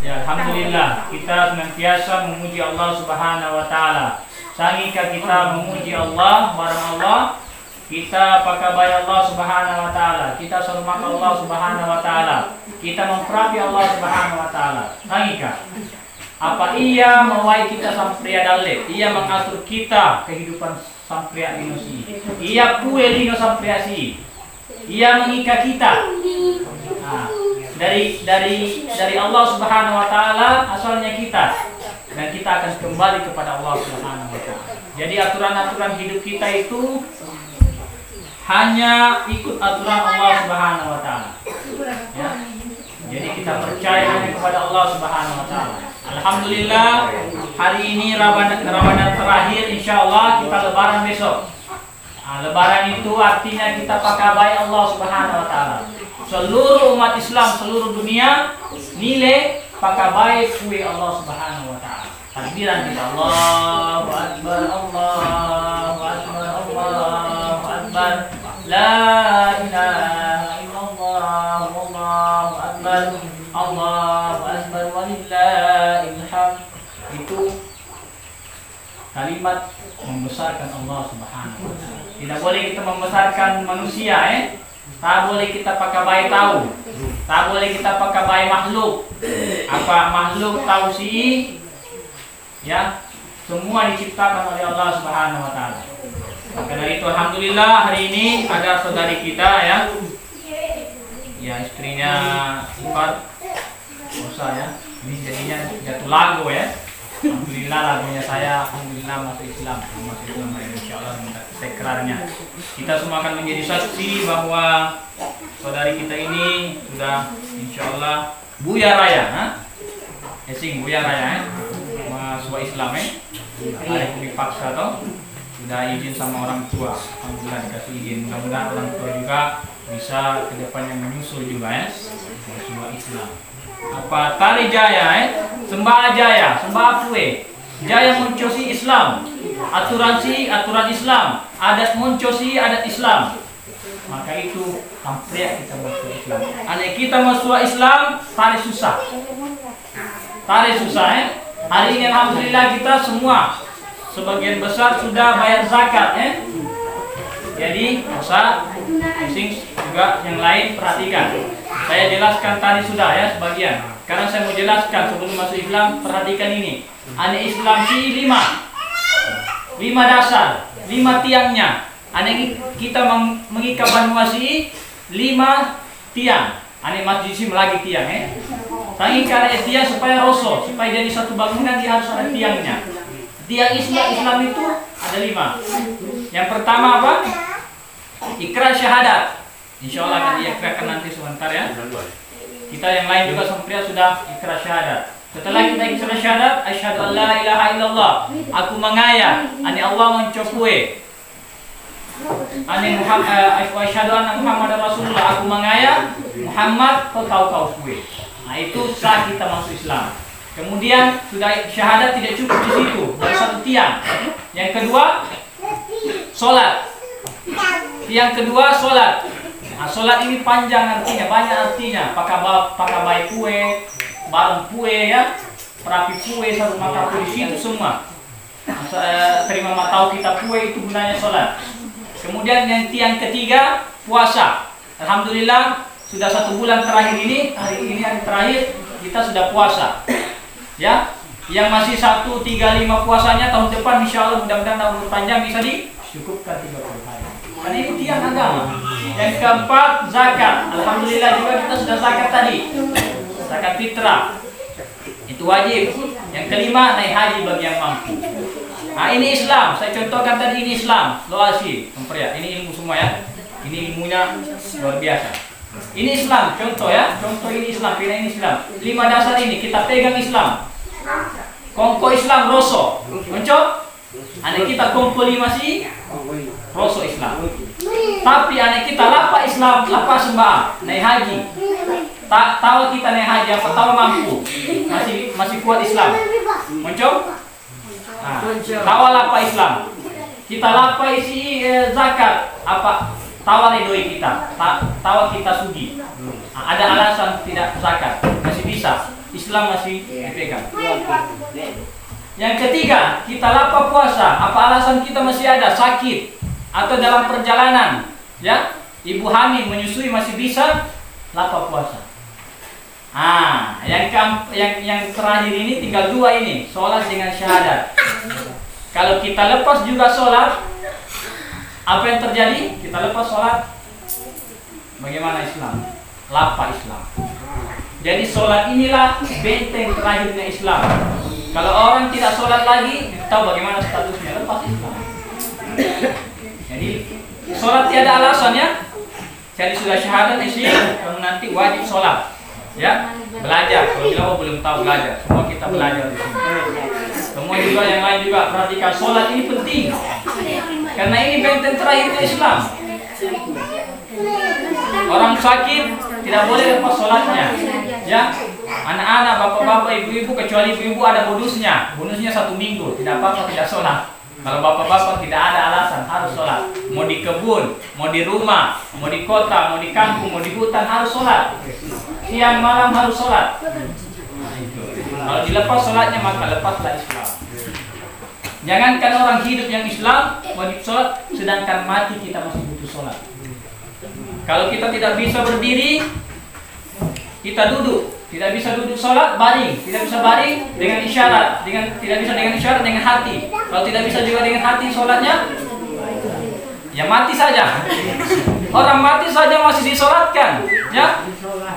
Ya, alhamdulillah kita senantiasa memuji Allah Subhanahu wa taala. Sangika kita memuji Allah, barang Allah, kita pakabai Allah Subhanahu wa taala, kita hormat Allah Subhanahu wa taala, kita memperapi Allah Subhanahu wa taala. Sangika apa ia mawai kita sampria dalle, ia mengatur kita kehidupan sampria inosi, ia pue lino sampria si, ia mengikat kita. Nah, dari Allah Subhanahu wa taala asalnya kita, dan kita akan kembali kepada Allah Subhanahu wa taala. Jadi aturan-aturan hidup kita itu hanya ikut aturan Allah Subhanahu wa taala. Ya. Jadi kita percaya hanya kepada Allah Subhanahu wa taala. Alhamdulillah, hari ini Ramadan terakhir, insyaallah kita lebaran besok. Nah, lebaran itu artinya kita pakabai Allah Subhanahu wa taala. Seluruh umat Islam seluruh dunia nilai pakabai kue Allah Subhanahu wa taala. Takbiran kita Allahu akbar, Allahu akbar, Allahu akbar. La ilaha illallah, wallahu akbar. Allahu akbar walillahil hamd. Itu kalimat membesarkan Allah Subhanahu wa taala. Tidak boleh kita membesarkan manusia, tak boleh kita pakai bayi tahu, tak boleh kita pakai bayi makhluk. Apa makhluk tahu sih? Ya, semua diciptakan oleh Allah Subhanahu wa taala. Maka dari itu alhamdulillah hari ini ada saudari kita ya. Ya, istrinya Ifat Musa ya. Ini jadinya jatuh lagu ya. Alhamdulillah lagunya saya, alhamdulillah masuk Islam insyaallah tekrarnya. Kita semua akan menjadi saksi bahwa saudari kita ini sudah insyaallah Buya Raya, Esing Buya Raya, mahasiswa Islam hari ini dipaksa toh, sudah izin sama orang tua, alhamdulillah dikasih izin. Mudah-mudahan orang tua juga bisa kedepannya menyusul juga mahasiswa Islam. Apa tari jaya sembah jaya sembah pue jaya muncosi Islam, aturan Islam, adat muncosi adat Islam. Maka itu hampir kita masuk Islam. Anak kita masuk Islam tari susah hari ini alhamdulillah kita semua sebagian besar sudah bayar zakat Jadi masa sing juga yang lain perhatikan. Saya jelaskan tadi sudah ya sebagian. Karena saya mau jelaskan sebelum masuk Islam, perhatikan ini. Ane Islam si 5 dasar, 5 tiangnya. Ane kita mengikat Banuasi 5 tiang. Ane masjid si lagi tiang Tangi karena tiang supaya rosok, supaya jadi satu bangunan dia harus ada tiangnya. Tiang Islam itu ada 5. Yang pertama apa? Ikrar syahadat. Insya Allah akan diikrarkan nanti sebentar ya. Kita yang lain juga sampai sudah ikrar syahadat. Setelah kita ikrar syahadat, asyhadu an la ilaha illallah, aku mengaya ani Allah mencopue. Ani Muhammad asyhadu anna Muhammadar Rasulullah, aku mengaya Muhammad kau kue. Nah, itu sah kita masuk Islam. Kemudian sudah syahadat tidak cukup di situ, ada satu tiang. Yang kedua, sholat. Yang kedua, sholat. Nah, sholat ini panjang artinya, banyak artinya. Pakai baik kue, bareng kue ya, perapi kue, satu mata kue di situ semua. Terima matau kita kue itu gunanya sholat. Kemudian yang tiang ketiga, puasa. Alhamdulillah sudah 1 bulan terakhir ini, hari ini hari terakhir kita sudah puasa. Ya, yang masih 135 puasanya tahun depan insya Allah mudah-mudahan tahun panjang bisa dicukupkan 30 hari. Karena itu tiang agama. Yang keempat, zakat. Alhamdulillah juga kita sudah zakat tadi. Zakat fitrah. Itu wajib. Yang kelima, naik haji bagi yang mampu. Nah, ini Islam. Saya contohkan tadi ini Islam. Loasi, memperiak. Ini ilmu semua ya. Ini ilmunya luar biasa. Ini Islam, contoh ya. Contoh ini Islam, pilih ini Islam. 5 dasar ini kita pegang Islam. Kongko Islam rosso. Mencok? Anak kita kongko 5 sih. Rosso Islam. Tapi anak kita lapa Islam, lapa sembah, naik haji. Tak tahu kita naik haji apa tahu mampu. Masih kuat Islam. Mencok? Nah, tahu lapa Islam. Kita lapa isi zakat apa? Tawa redoi kita, tawa kita sugi. Nah, ada alasan tidak zakat, masih bisa. Islam masih dipegang. Yang ketiga, kita lapar puasa. Apa alasan kita masih ada? Sakit atau dalam perjalanan, ya? Ibu hamil menyusui masih bisa lapar puasa. Yang terakhir ini tinggal dua ini, sholat dengan syahadat. Kalau kita lepas juga sholat, apa yang terjadi? Kita lepas sholat, bagaimana Islam? Lapar Islam. Jadi sholat inilah benteng terakhirnya Islam. Kalau orang tidak sholat lagi, tahu bagaimana statusnya? Lepas Islam. Jadi sholat tiada alasan, ya. Jadi sudah syahadat isi, kamu nanti wajib sholat, ya. Belajar. Kalau kita belum tahu belajar, semua kita belajar di sini. Semua juga yang lain juga perhatikan, sholat ini penting, karena ini benteng terakhirnya Islam. Orang sakit tidak boleh lepas sholatnya, ya. Anak-anak, bapak-bapak, ibu-ibu, kecuali ibu-ibu ada bonusnya 1 minggu, tidak apa-apa tidak sholat. Kalau bapak-bapak tidak ada alasan, harus sholat. Mau di kebun, mau di rumah, mau di kota, mau di kampung, mau di hutan, harus sholat. Siang malam harus sholat. Kalau dilepas sholatnya, maka lepaslah Islam. Jangankan orang hidup yang Islam wajib sholat, sedangkan mati kita masih butuh sholat. Kalau kita tidak bisa berdiri, kita duduk. Tidak bisa duduk sholat, baring. Tidak bisa baring dengan isyarat. Tidak bisa dengan isyarat, dengan hati. Kalau tidak bisa juga dengan hati sholatnya, ya mati saja. Orang mati saja masih disolatkan, ya.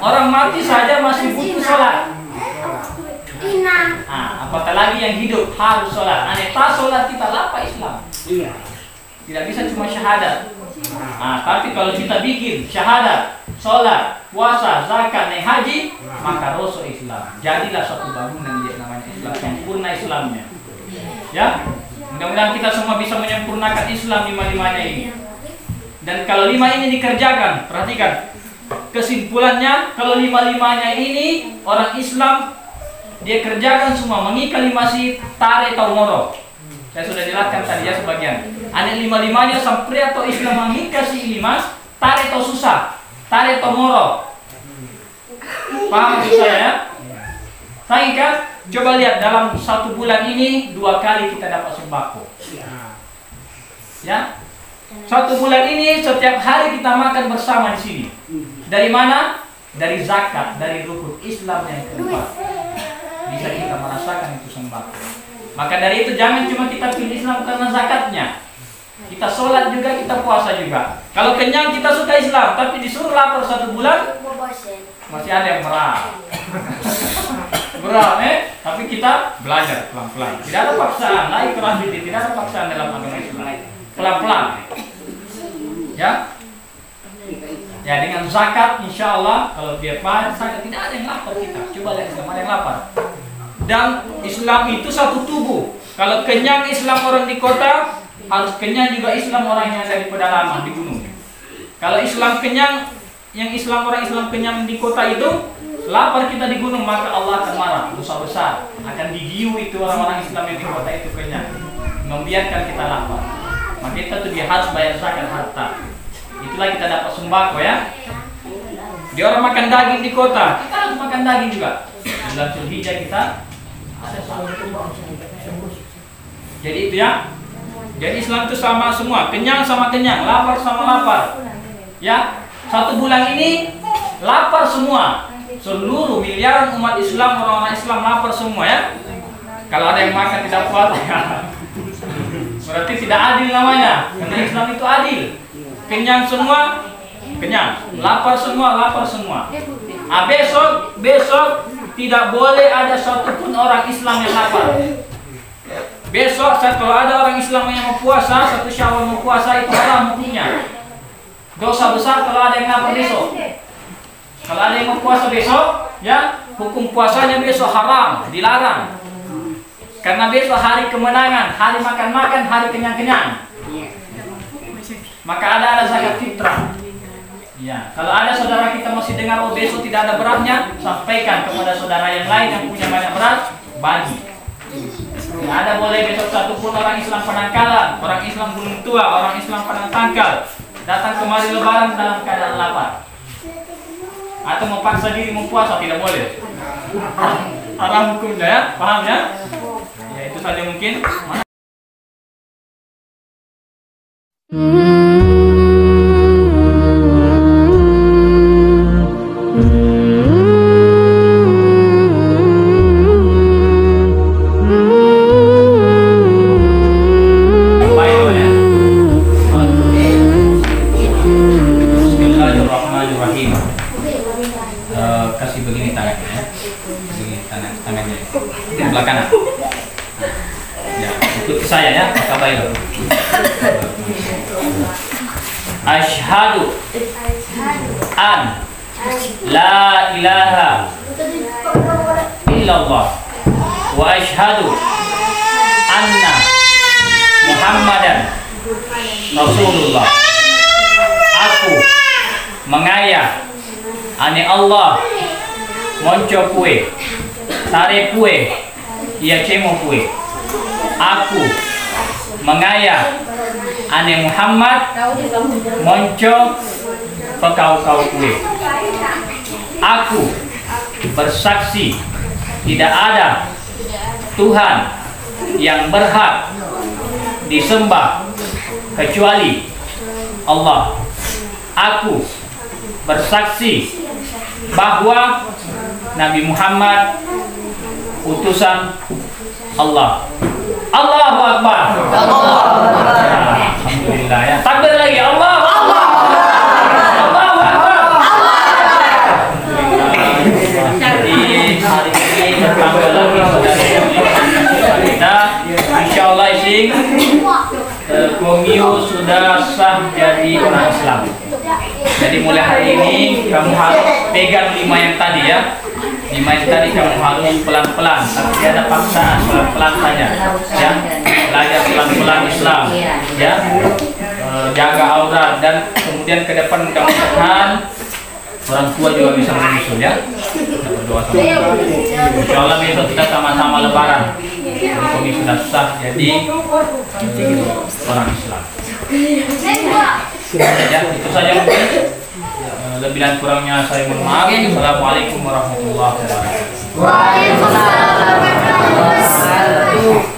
Orang mati saja masih butuh sholat. Apatah lagi yang hidup harus sholat. Tak sholat kita lapar Islam. Tidak bisa cuma syahadat. Tapi kalau kita bikin syahadat, sholat, puasa, zakat, naik haji, maka rasul Islam. Jadilah suatu bangunan yang namanya Islam, sempurna Islamnya. Ya, mudah-mudahan kita semua bisa menyempurnakan Islam lima-limanya ini. Dan kalau 5 ini dikerjakan, perhatikan kesimpulannya, kalau 5-limanya ini orang Islam dia kerjakan semua, mengikat 5 si tare atau moro. Saya sudah jelaskan tadi ya sebagian. Ada 5-limanya sampai atau Islam mengikat si 5 tare atau susah, tare atau moro. Paham maksud saya, ya? Kan? Coba lihat dalam 1 bulan ini 2 kali kita dapat sembako. Ya, 1 bulan ini setiap hari kita makan bersama di sini. Dari mana? Dari zakat, dari rukun Islam yang keempat. Bisa kita merasakan itu sembako. Maka dari itu jangan cuma kita pilih Islam karena zakatnya. Kita sholat juga, kita puasa juga. Kalau kenyang kita suka Islam, tapi disuruh lapar 1 bulan, masih ada yang merah. Berat, tapi kita belajar pelan-pelan. Tidak ada paksaan, tidak ada paksaan dalam agama Islam. Pelan-pelan. Ya. Ya, dengan zakat insya Allah kalau dia zakat tidak ada yang lapar kita. Coba lihat Islam ada yang lapar. Dan Islam itu satu tubuh. Kalau kenyang Islam orang di kota, harus kenyang juga Islam orang yang ada di pedalaman, di gunung. Kalau Islam kenyang, yang orang Islam kenyang di kota itu, lapar kita di gunung, maka Allah akan marah, dosa besar. Akan digiu itu orang-orang Islam yang di kota itu kenyang, membiarkan kita lapar. Maka kita tuh dia harus bayar zakat harta. Itulah kita dapat sembako, ya. Dia orang makan daging di kota, kita harus makan daging juga. Bulan Zulhijjah kita ada jadi itu, ya. Jadi Islam itu sama semua, kenyang sama kenyang, lapar sama lapar. Ya, 1 bulan ini lapar semua. Seluruh miliaran umat Islam, orang-orang Islam lapar semua, ya. Kalau ada yang makan tidak puas, ya. Berarti tidak adil namanya. Karena Islam itu adil. Kenyang semua, kenyang. Lapar semua, lapar semua. Besok tidak boleh ada satupun orang Islam yang lapar. Besok kalau ada orang Islam yang mau puasa, 1 Syawal mau puasa, itu haram hukumnya. Dosa besar kalau ada yang lapar besok. Kalau ada yang mau puasa besok, ya, hukum puasanya besok haram, dilarang. Karena besok hari kemenangan, hari makan-makan, hari kenyang-kenyang. Maka ada zakat fitrah. Ya, kalau ada saudara kita masih dengar besok tidak ada beratnya, sampaikan kepada saudara yang lain yang punya banyak berat, bagi. Tidak ada boleh besok satupun orang Islam penangkalan, orang Islam gunung tua, orang Islam padang tangkal datang kemari lebaran dalam keadaan lapar atau memaksa diri mau puasa, tidak boleh. haram hukumnya ya, paham ya? Ya itu saja mungkin. Bismillahirrahmanirrahim. Kasih begini tangannya ya. Begini tangannya. Di sebelah kanan. Ya, ikut saya ya, Pak Kabayo. Asyhadu an la ilaha illallah wa asyhadu anna Muhammadan Rasulullah. Aku mengaya ane Allah monco kue tare kue ia cemo kue. Aku mengaya ane Muhammad monco pekau-kau kue. Aku bersaksi tidak ada Tuhan yang berhak disembah kecuali Allah. Aku bersaksi bahwa Nabi Muhammad utusan Allah. Allahu Akbar. Alhamdulillah ya. Takbir lagi. Allahu Akbar. Allahu Akbar. Jadi hari ini bertambah lagi saudara kita. Insyaallah ising Komio sudah sah jadi orang Islam. Jadi mulai hari ini kamu harus pegang 5 yang tadi ya. 5 yang tadi kamu harus pelan-pelan, tapi tidak ada paksaan, pelan-pelan saja. Ya, belajar pelan-pelan Islam. Ya, jaga aurat dan kemudian ke depan kamu tahan. Orang tua juga bisa menyusul ya. Kita berdoa sama. Insyaallah besok kita sama-sama lebaran. Kami sudah sah jadi orang Islam. Ya, itu saja mungkin. Lebih dan kurangnya saya mohon maaf. Assalamualaikum warahmatullahi wabarakatuh. Waalaikumsalam warahmatullahi wabarakatuh.